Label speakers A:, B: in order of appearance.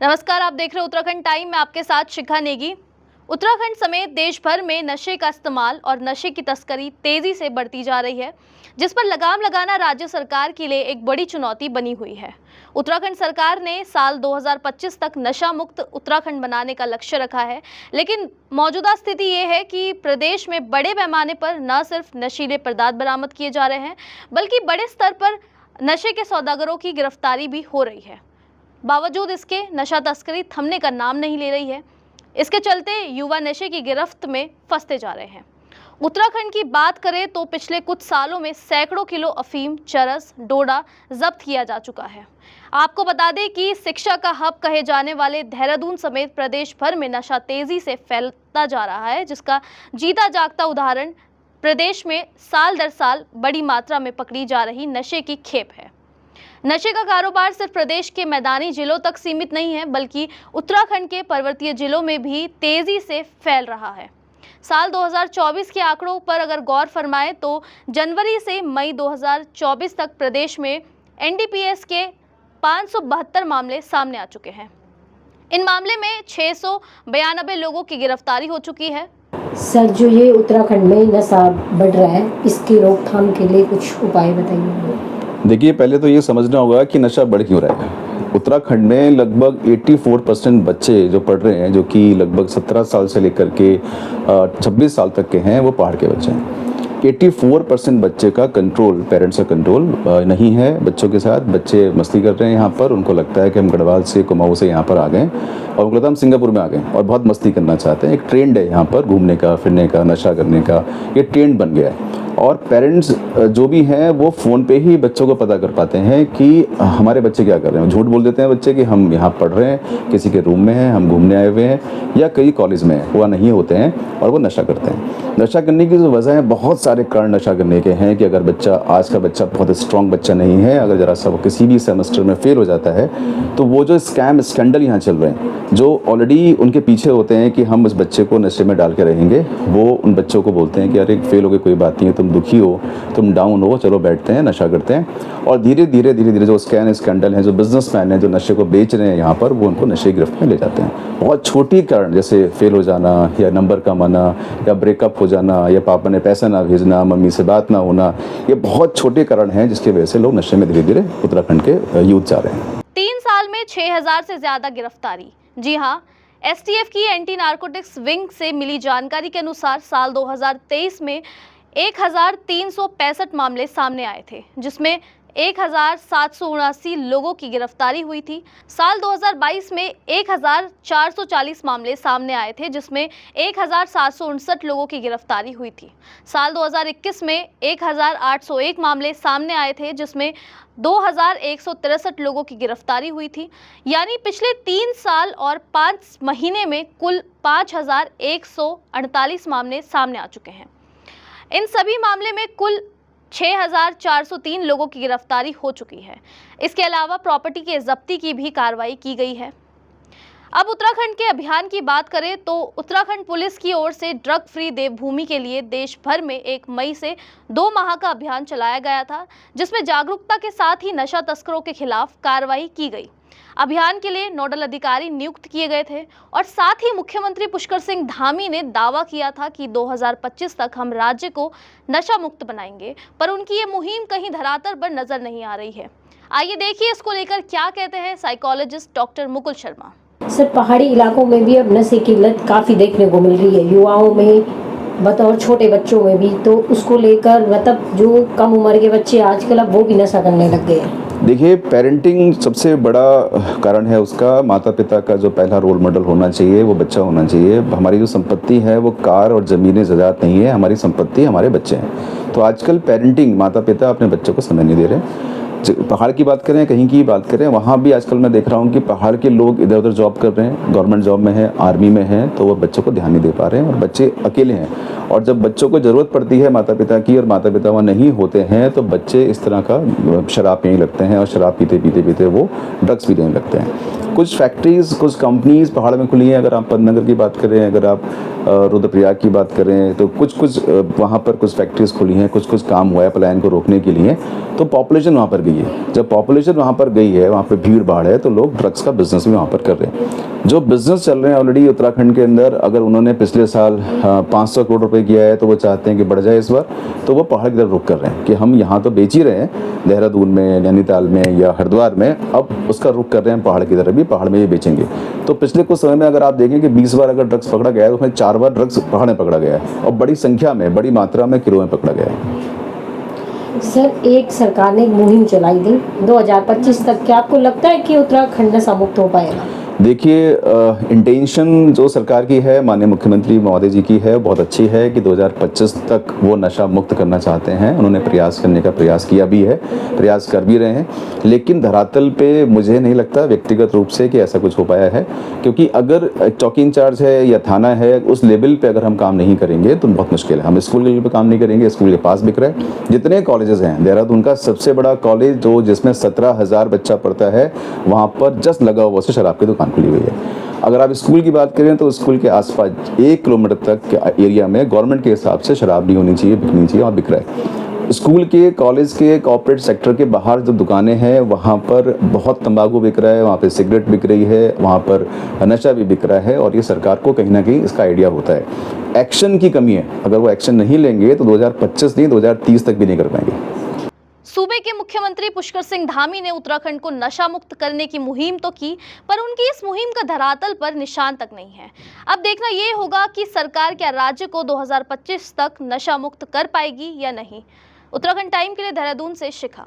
A: नमस्कार, आप देख रहे हैं उत्तराखंड टाइम में आपके साथ शिखा नेगी। उत्तराखंड समेत देश भर में नशे का इस्तेमाल और नशे की तस्करी तेजी से बढ़ती जा रही है, जिस पर लगाम लगाना राज्य सरकार के लिए एक बड़ी चुनौती बनी हुई है। उत्तराखंड सरकार ने साल 2025 तक नशा मुक्त उत्तराखंड बनाने का लक्ष्य रखा है, लेकिन मौजूदा स्थिति ये है कि प्रदेश में बड़े पैमाने पर न सिर्फ नशीले पदार्थ बरामद किए जा रहे हैं, बल्कि बड़े स्तर पर नशे के सौदागरों की गिरफ्तारी भी हो रही है। बावजूद इसके नशा तस्करी थमने का नाम नहीं ले रही है। इसके चलते युवा नशे की गिरफ्त में फंसते जा रहे हैं। उत्तराखंड की बात करें तो पिछले कुछ सालों में सैकड़ों किलो अफीम, चरस, डोडा जब्त किया जा चुका है। आपको बता दें कि शिक्षा का हब कहे जाने वाले देहरादून समेत प्रदेश भर में नशा तेजी से फैलता जा रहा है, जिसका जीता जागता उदाहरण प्रदेश में साल दर साल बड़ी मात्रा में पकड़ी जा रही नशे की खेप है। नशे का कारोबार सिर्फ प्रदेश के मैदानी जिलों तक सीमित नहीं है, बल्कि उत्तराखंड के पर्वतीय जिलों में भी तेजी से फैल रहा है। साल 2024 के आंकड़ों पर अगर गौर फरमाएं तो जनवरी से मई 2024 तक प्रदेश में एनडीपीएस के 572 मामले सामने आ चुके हैं। इन मामले में 692 लोगों की गिरफ्तारी हो चुकी है।
B: सर, जो ये उत्तराखंड में नशा बढ़ रहा है, इसकी रोकथाम के लिए कुछ उपाय बताइए।
C: देखिए, पहले तो ये समझना होगा कि नशा बढ़ क्यों रहा है। उत्तराखंड में लगभग 84% बच्चे जो पढ़ रहे हैं, जो कि लगभग 17 साल से लेकर के 26 साल तक के हैं, वो पहाड़ के बच्चे हैं। 84% बच्चे का कंट्रोल, पेरेंट्स का कंट्रोल नहीं है बच्चों के साथ। बच्चे मस्ती कर रहे हैं यहाँ पर। उनको लगता है कि हम गढ़वाल से, कुमाऊं से यहाँ पर आ गए और उनको लगता है हम सिंगापुर में आ गए और बहुत मस्ती करना चाहते हैं। एक ट्रेंड है यहाँ पर घूमने का, फिरने का, नशा करने का, ये ट्रेंड बन गया है। और पेरेंट्स जो भी हैं वो फ़ोन पे ही बच्चों को पता कर पाते हैं कि हमारे बच्चे क्या कर रहे हैं। झूठ बोल देते हैं बच्चे कि हम यहाँ पढ़ रहे हैं, किसी के रूम में हैं, हम घूमने आए हुए हैं, या कई कॉलेज में हैं। वह नहीं होते हैं और वो नशा करते हैं। नशा करने की जो वजह है, बहुत सारे कारण नशा करने के हैं कि अगर बच्चा, आज का बच्चा बहुत स्ट्रॉन्ग बच्चा नहीं है, अगर ज़रा सा किसी भी सेमेस्टर में फेल हो जाता है, तो वो जो स्कैंडल यहाँ चल रहे हैं, जो ऑलरेडी उनके पीछे होते हैं कि हम उस बच्चे को नशे में डाल के रहेंगे, वो उन बच्चों को बोलते हैं कि अरे फेल हो गए, कोई बात नहीं है, तुम दुखी हो, तुम डाउन हो, चलो बैठते हैं, नशा करते हैं। और धीरे धीरे जो स्कैंडल हैं, जो बिजनेसमैन हैं, जो नशे को बेच रहे हैं यहाँ पर, वो उनको नशे की गिरफ्त में ले जाते हैं। बहुत छोटी कारण, जैसे फेल हो जाना, या नंबर कम आना, या ब्रेकअप हो जाना, या पापा ने पैसा ना भेजना, मम्मी से बात ना होना, ये बहुत छोटे कारण हैं जिसकी वजह से लोग नशे में धीरे धीरे उत्तराखंड के यूथ जा रहे हैं।
A: 3 साल में 6000 से ज्यादा गिरफ्तारी। जी हाँ, एसटीएफ की एंटी नारकोटिक्स विंग से मिली जानकारी के अनुसार साल 2023 में 1365 मामले सामने आए थे, जिसमें 1779 लोगों की गिरफ्तारी हुई थी। साल 2022 में 1440 मामले सामने आए थे, जिसमें 1759 लोगों की गिरफ्तारी हुई थी। साल 2021 में 1801 मामले सामने आए थे, जिसमें 2163 लोगों की गिरफ्तारी हुई थी। यानी पिछले 3 साल और 5 महीने में कुल 5148 मामले सामने आ चुके हैं। इन सभी मामले में कुल 6403 लोगों की गिरफ्तारी हो चुकी है। इसके अलावा प्रॉपर्टी के जब्ती की भी कार्रवाई की गई है। अब उत्तराखंड के अभियान की बात करें तो उत्तराखंड पुलिस की ओर से ड्रग फ्री देवभूमि के लिए देश भर में 1 मई से 2 माह का अभियान चलाया गया था, जिसमें जागरूकता के साथ ही नशा तस्करों के खिलाफ कार्रवाई की गई। अभियान के लिए नोडल अधिकारी नियुक्त किए गए थे और साथ ही मुख्यमंत्री पुष्कर सिंह धामी ने दावा किया था कि 2025 तक हम राज्य को नशा मुक्त बनाएंगे, पर उनकी ये मुहिम कहीं धरातल पर नजर नहीं आ रही है। आइए देखिए इसको लेकर क्या कहते हैं psychologist doctor Mukul Sharma.
B: Sir, पहाड़ी इलाकों में भी अब नशे की लत काफ़ी देखने को मिल रही है, युवाओं में बतौर छोटे बच्चों में भी। तो उसको लेकर मतलब जो कम उम्र के बच्चे आजकल अब वो भी नशा करने लग गए हैं।
C: देखिए, पेरेंटिंग सबसे बड़ा कारण है उसका। माता पिता का जो पहला रोल मॉडल होना चाहिए वो बच्चा होना चाहिए। हमारी जो संपत्ति है वो कार और ज़मीनें ज़ायदाद नहीं है, हमारी संपत्ति हमारे बच्चे हैं। तो आजकल पेरेंटिंग, माता पिता अपने बच्चों को समय नहीं दे रहे। पहाड़ की बात करें, कहीं की बात करें, वहाँ भी आजकल मैं देख रहा हूँ कि पहाड़ के लोग इधर उधर जॉब कर रहे हैं, गवर्नमेंट जॉब में है, आर्मी में है, तो वो बच्चों को ध्यान नहीं दे पा रहे हैं और बच्चे अकेले हैं। और जब बच्चों को ज़रूरत पड़ती है माता पिता की और माता पिता वहाँ नहीं होते हैं, तो बच्चे इस तरह का शराब पीने लगते हैं और शराब पीते पीते वो ड्रग्स भी देने लगते हैं। कुछ फैक्ट्रीज, कुछ कंपनीज पहाड़ में खुली हैं। अगर आप पंतनगर की बात करें, अगर आप रुद्रप्रयाग की बात करें, तो कुछ वहाँ पर कुछ फैक्ट्रीज खुली हैं, कुछ काम हुआ है पलायन को रोकने के लिए। तो पॉपुलेशन वहाँ पर गई है। जब पॉपुलेशन वहाँ पर गई है, वहाँ पर भीड़ भाड़ है, तो लोग ड्रग्स का बिजनेस भी वहाँ पर कर रहे हैं। जो बिजनेस चल रहे हैं ऑलरेडी उत्तराखंड के अंदर, अगर उन्होंने पिछले साल 500 करोड़ रुपए किया है, तो वो चाहते हैं कि बढ़ जाए इस बार, तो वो पहाड़ की तरफ रुख कर रहे हैं कि हम यहाँ तो बेच ही रहे हैं, देहरादून में, नैनीताल में या हरिद्वार में, अब उसका रुख कर रहे हैं पहाड़ की तरफ भी, पहाड़ में ही बेचेंगे। तो पिछले कुछ समय में अगर आप देखें कि 20 बार अगर ड्रग्स पकड़ा गया है, उसमें 4 बार ड्रग्स पहाड़ में पकड़ा गया है, और बड़ी संख्या में, बड़ी मात्रा में गिरोह में पकड़ा गया है।
B: सर, एक सरकार ने एक मुहिम चलाई थी 2025 तक, क्या आपको लगता है कि उत्तराखंड नशा मुक्त हो पाएगा?
C: देखिए, इंटेंशन जो सरकार की है, माननीय मुख्यमंत्री महोदय जी की है, बहुत अच्छी है कि 2025 तक वो नशा मुक्त करना चाहते हैं। उन्होंने प्रयास करने का प्रयास किया भी है, प्रयास कर भी रहे हैं, लेकिन धरातल पे मुझे नहीं लगता व्यक्तिगत रूप से कि ऐसा कुछ हो पाया है। क्योंकि अगर चौकी इंचार्ज है या थाना है, उस लेवल पे अगर हम काम नहीं करेंगे तो बहुत मुश्किल है। हम स्कूल के लेवल पे काम नहीं करेंगे, स्कूल के पास बिक रहा है। जितने कॉलेजेस हैं, देहरादून का सबसे बड़ा कॉलेज जो जिसमें 17,000 बच्चा पढ़ता है, वहाँ पर जस्ट लगा हुआ से शराब की दुकान खुली हुई है। अगर आप स्कूल की बात करें तो स्कूल के आसपास 1 किलोमीटर तक के एरिया में गवर्नमेंट के हिसाब से शराब नहीं होनी चाहिए, बिकनी चाहिए, और बिक रहा है। स्कूल के, कॉलेज के, कॉर्पोरेट सेक्टर के बाहर जो दुकानें हैं, वहाँ पर बहुत तंबाकू बिक रहा है, वहाँ पे सिगरेट बिक रही है, वहाँ पर नशा भी बिक रहा है, और ये सरकार को कहीं ना कहीं इसका आइडिया होता है। एक्शन की कमी है। अगर वो एक्शन नहीं लेंगे तो 2025 नहीं, 2030 तक भी नहीं कर पाएंगे।
A: सूबे के मुख्यमंत्री पुष्कर सिंह धामी ने उत्तराखंड को नशा मुक्त करने की मुहिम तो की, पर उनकी इस मुहिम का धरातल पर निशान तक नहीं है। अब देखना ये होगा कि सरकार क्या राज्य को 2025 तक नशा मुक्त कर पाएगी या नहीं। उत्तराखंड टाइम के लिए देहरादून से शिखा।